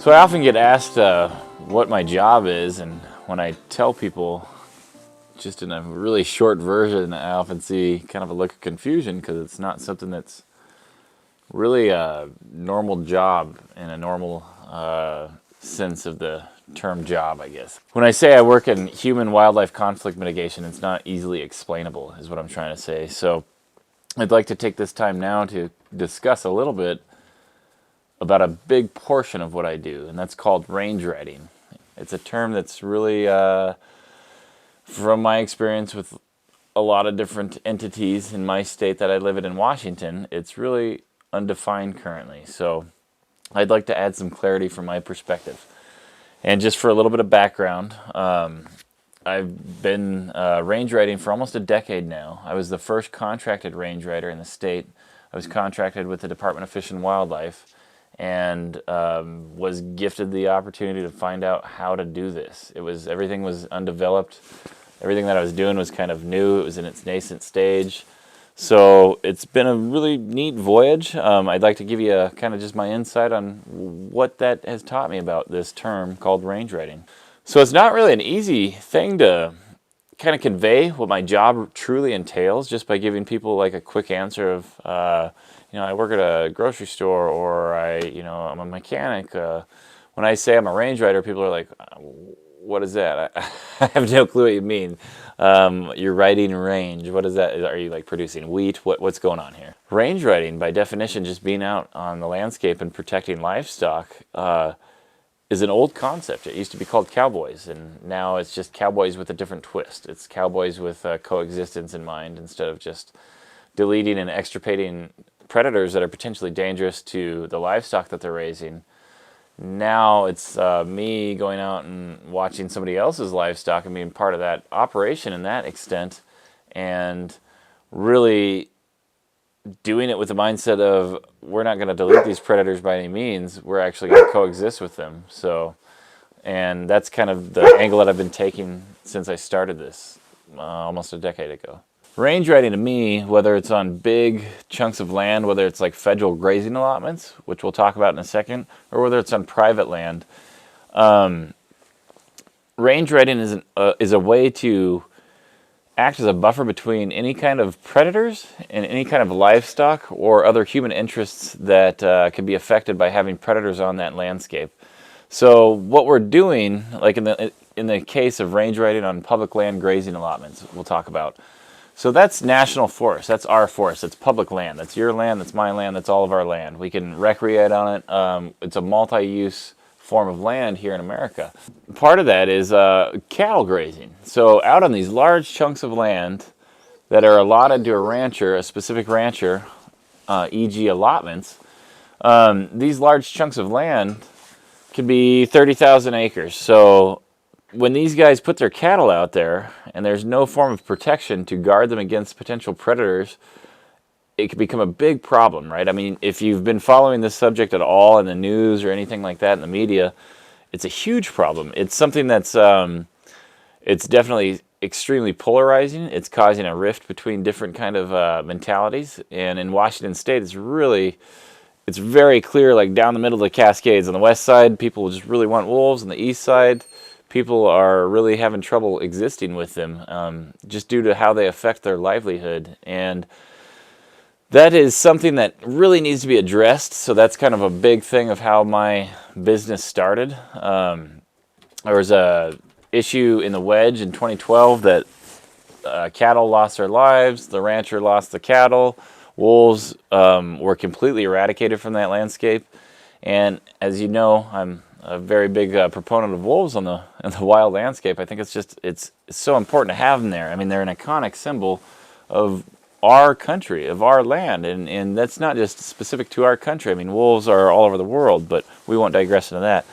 So I often get asked what my job is, and when I tell people just in a really short version, I often see kind of a look of confusion because it's not something that's really a normal job in a normal sense of the term job, I guess. When I say I work in human-wildlife conflict mitigation, it's not easily explainable, is what I'm trying to say. So I'd like to take this time now to discuss a little bit about a big portion of what I do, and that's called range riding. It's a term that's really, from my experience with a lot of different entities in my state that I live in Washington, it's really undefined currently. So I'd like to add some clarity from my perspective. And just for a little bit of background, I've been range riding for almost a decade now. I was the first contracted range rider in the state. I was contracted with the Department of Fish and Wildlife, and was gifted the opportunity to find out how to do this. Everything was undeveloped. Everything that I was doing was kind of new. It was in its nascent stage. So it's been a really neat voyage. I'd like to give you kind of just my insight on what that has taught me about this term called range riding. So it's not really an easy thing to kind of convey what my job truly entails just by giving people like a quick answer of, I work at a grocery store, or I'm a mechanic. When I say I'm a range rider, people are like, what is that? I have no clue what you mean. You're riding range. What is that? Are you like producing wheat? What's going on here? Range riding, by definition, just being out on the landscape and protecting livestock, is an old concept. It used to be called cowboys, and now it's just cowboys with a different twist. It's cowboys with coexistence in mind instead of just deleting and extirpating predators that are potentially dangerous to the livestock that they're raising. Now it's me going out and watching somebody else's livestock and being part of that operation in that extent, and really doing it with the mindset of we're not going to delete these predators by any means. We're actually going to coexist with them. And that's kind of the angle that I've been taking since I started this almost a decade ago. Range riding to me, whether it's on big chunks of land, whether it's like federal grazing allotments, which we'll talk about in a second, or whether it's on private land, range riding is a way to act as a buffer between any kind of predators and any kind of livestock or other human interests that can be affected by having predators on that landscape. So what we're doing, like in the case of range riding on public land grazing allotments, we'll talk about. So that's national forest. That's our forest. It's public land. That's your land. That's my land. That's all of our land. We can recreate on it. It's a multi-use form of land here in America. Part of that is cattle grazing. So out on these large chunks of land that are allotted to a rancher, a specific rancher, e.g. allotments, these large chunks of land can be 30,000 acres. So when these guys put their cattle out there and there's no form of protection to guard them against potential predators, it can become a big problem, right? I mean, if you've been following this subject at all in the news or anything like that in the media, it's a huge problem. It's something that's it's definitely extremely polarizing. It's causing a rift between different kind of mentalities. And in Washington State, it's very clear, like down the middle of the Cascades. On the west side, people just really want wolves. On the east side, people are really having trouble existing with them just due to how they affect their livelihood. And that is something that really needs to be addressed. So that's kind of a big thing of how my business started. There was a issue in the Wedge in 2012 that cattle lost their lives, the rancher lost the cattle, wolves were completely eradicated from that landscape. And as you know, I'm a very big proponent of wolves in the wild landscape. I think it's so important to have them there. I mean, they're an iconic symbol of our country, of our land, and that's not just specific to our country. I mean, wolves are all over the world, but we won't digress into that.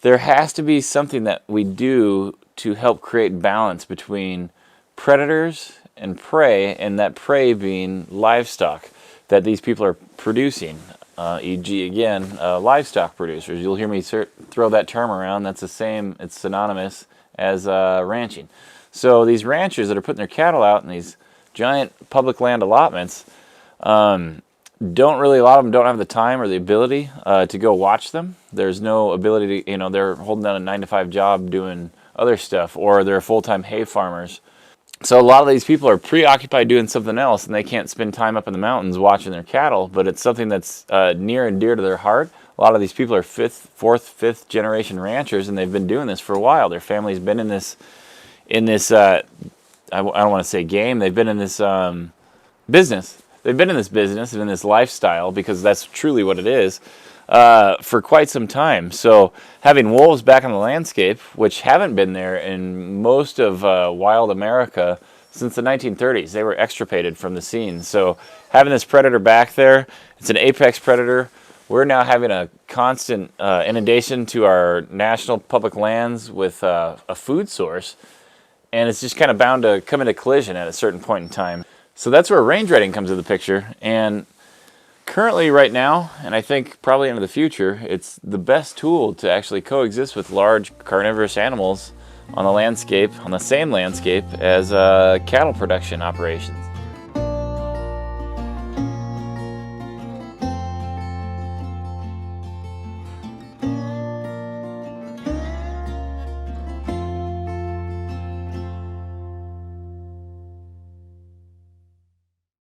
There has to be something that we do to help create balance between predators and prey, and that prey being livestock that these people are producing. E.g., again, livestock producers. You'll hear me throw that term around. That's the same, it's synonymous as ranching. So these ranchers that are putting their cattle out in these giant public land allotments, a lot of them don't have the time or the ability to go watch them. There's no ability to, they're holding down a 9-to-5 job doing other stuff, or they're full-time hay farmers. So a lot of these people are preoccupied doing something else, and they can't spend time up in the mountains watching their cattle, but it's something that's near and dear to their heart. A lot of these people are fourth, fifth generation ranchers, and they've been doing this for a while. Their family's been in this I don't want to say game. They've been in this business. They've been in this business and in this lifestyle, because that's truly what it is, for quite some time. So having wolves back on the landscape, which haven't been there in most of wild America since the 1930s, they were extirpated from the scene. So having this predator back there, it's an apex predator. We're now having a constant inundation to our national public lands with a food source, and it's just kind of bound to come into collision at a certain point in time. So that's where range riding comes into the picture, and currently right now, and I think probably into the future, it's the best tool to actually coexist with large carnivorous animals on the landscape, on the same landscape as cattle production operations.